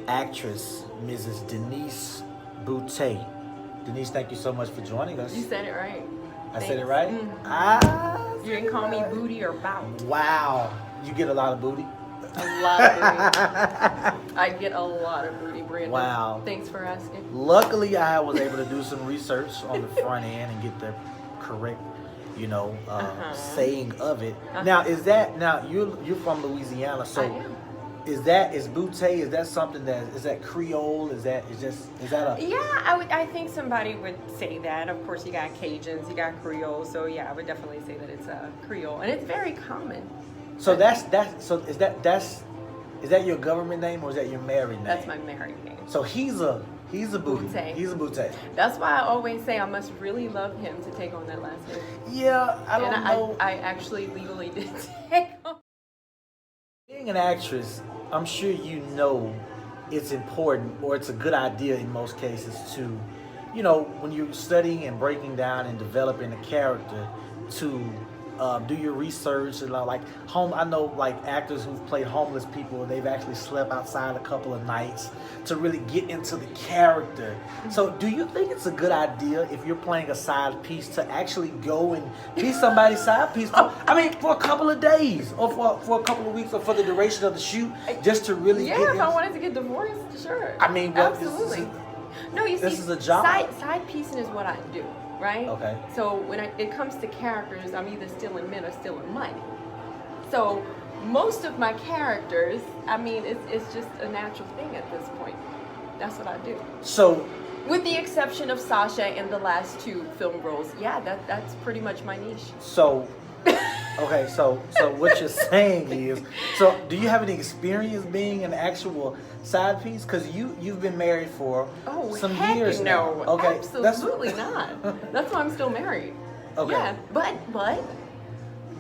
actress, Mrs. Denise Boutte. Denise, thank you so much for joining us. You said it right. I Thanks. said it right? Ah, You didn't call me booty or bout. wow. You get a lot of booty? A lot of booty. I get a lot of booty, Brandon. Wow. Thanks for asking. Luckily, I was able to do some research on the front end and get the correct, saying of it. Now, you're from Louisiana, so I am. is Boutte? Is that something is that Creole? Is that a? Yeah, I think somebody would say that. Of course, you got Cajuns, you got Creole, so yeah, I would definitely say that it's a Creole, and it's very common. So is that your government name or is that your married name? That's my married name. So he's a Boutte. Boutte. He's a Boutte. That's why I always say I must really love him to take on that last name. Yeah, I don't know. I actually legally did take on. Being an actress, I'm sure you know it's important or it's a good idea in most cases to, when you're studying and breaking down and developing a character to do your research and I know actors who've played homeless people, they've actually slept outside a couple of nights to really get into the character. So do you think it's a good idea if you're playing a side piece to actually go and be somebody's side piece for a couple of days or for a couple of weeks or for the duration of the shoot, just to really Yeah, if I wanted to get divorced, sure. Absolutely. No, you see, this is a job. Side piecing is what I do, right? Okay. So when it comes to characters, I'm either stealing men or stealing money. So most of my characters, it's just a natural thing at this point. That's what I do. So, with the exception of Sasha in the last 2 film roles, yeah, that's pretty much my niche. So, okay, so what you're saying is, so do you have any experience being an actual side piece? Because you've been married for some years now. Okay, absolutely not. That's why I'm still married. Okay. Yeah, but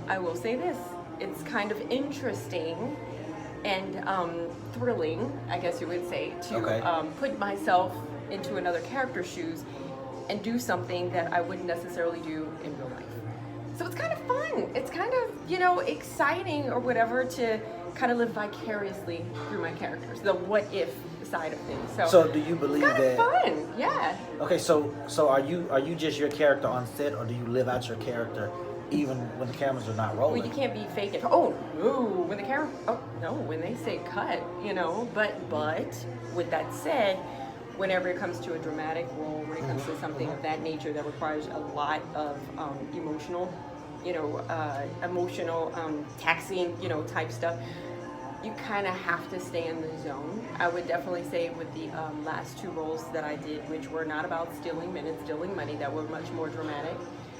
I will say this: it's kind of interesting and thrilling, I guess you would say, to put myself into another character's shoes and do something that I wouldn't necessarily do in real life. So it's kind of fun. It's kind of, exciting or whatever to kind of live vicariously through my characters, the what if side of things. So do you believe it's kind that? of fun, yeah. Okay, so are you just your character on set, or do you live out your character even when the cameras are not rolling? Well, you can't be fake it. When they say cut, but with that said, whenever it comes to a dramatic role, when it comes to something of that nature that requires a lot of emotional taxing, type stuff, you kind of have to stay in the zone. I would definitely say with the last 2 roles that I did, which were not about stealing men and stealing money, that were much more dramatic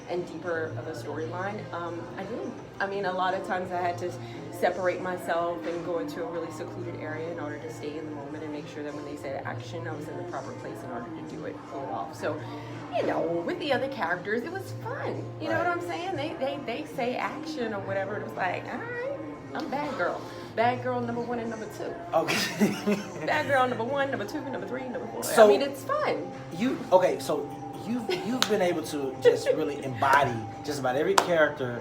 and deeper of a storyline, I did. A lot of times I had to separate myself and go into a really secluded area in order to stay in the moment and make sure that when they said action, I was in the proper place in order to pull it off. So, with the other characters, it was fun. You know what I'm saying? They say action or whatever. It was like, all right, I'm bad girl. Bad girl number 1 and number 2. Okay. Bad girl number 1, number 2, number 3, number 4. So it's fun. So you've been able to just really embody just about every character.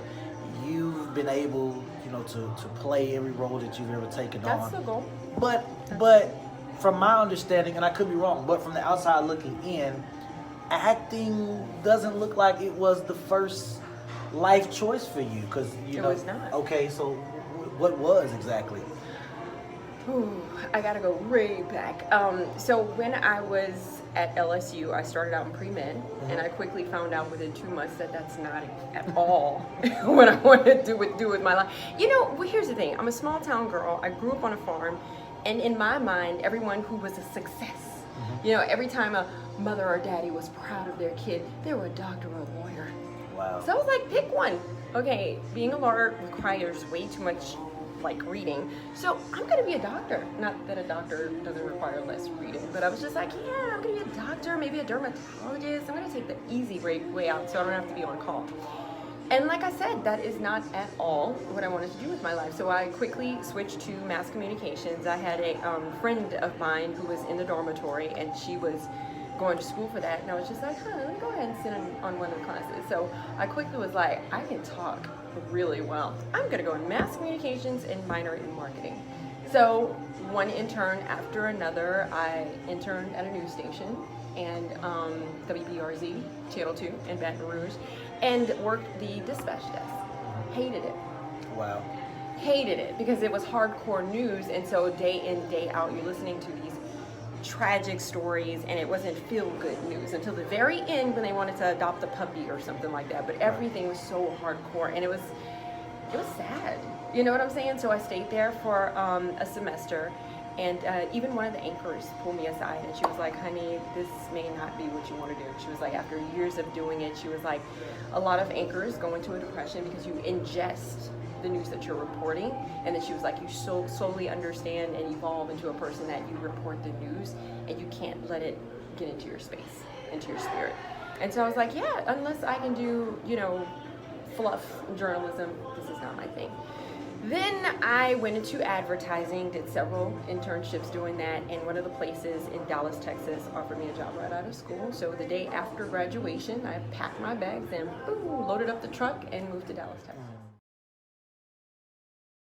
You've been able, to play every role that you've ever taken on. That's the goal. But from my understanding, and I could be wrong, but from the outside looking in, acting doesn't look like it was the first life choice for you, because it was not. Okay, so what was exactly? Ooh, I gotta go way back. So when I was at LSU, I started out in pre-med, and I quickly found out within 2 months that that's not at all what I wanted to do with my life. Well, here's the thing. I'm a small town girl. I grew up on a farm, and in my mind, everyone who was a success, every time a mother or daddy was proud of their kid, they were a doctor or a lawyer. Wow. So I was like, pick one. Okay, being a lawyer requires way too much reading. So I'm gonna be a doctor. Not that a doctor doesn't require less reading, but I was just like, yeah, I'm gonna be a doctor, maybe a dermatologist. I'm gonna take the easy way out so I don't have to be on call. And like I said, that is not at all what I wanted to do with my life. So I quickly switched to mass communications. I had a friend of mine who was in the dormitory, and she was going to school for that, and I was just like, let me go ahead and sit on one of the classes. So I quickly was like, I can talk really well. I'm gonna go in mass communications and minor in marketing. So one intern after another, I interned at a news station and WBRZ, Channel 2 in Baton Rouge, and worked the dispatch desk. Hated it. Wow. Hated it because it was hardcore news, and so day in, day out, you're listening to these tragic stories, and it wasn't feel-good news until the very end when they wanted to adopt a puppy or something like that. But everything was so hardcore, and it was sad. You know what I'm saying? So I stayed there for a semester, and even one of the anchors pulled me aside, and she was like, honey, this may not be what you want to do. She was like, after years of doing it, she was like, a lot of anchors go into a depression because you ingest the news that you're reporting, and then she was like, you so slowly understand and evolve into a person that you report the news, and you can't let it get into your space, into your spirit. And so I was like, yeah, unless I can do, you know, fluff journalism, this is not my thing. Then I went into advertising, did several internships doing that, and one of the places in Dallas, Texas offered me a job right out of school. So the day after graduation, I packed my bags and boom, loaded up the truck and moved to Dallas, Texas.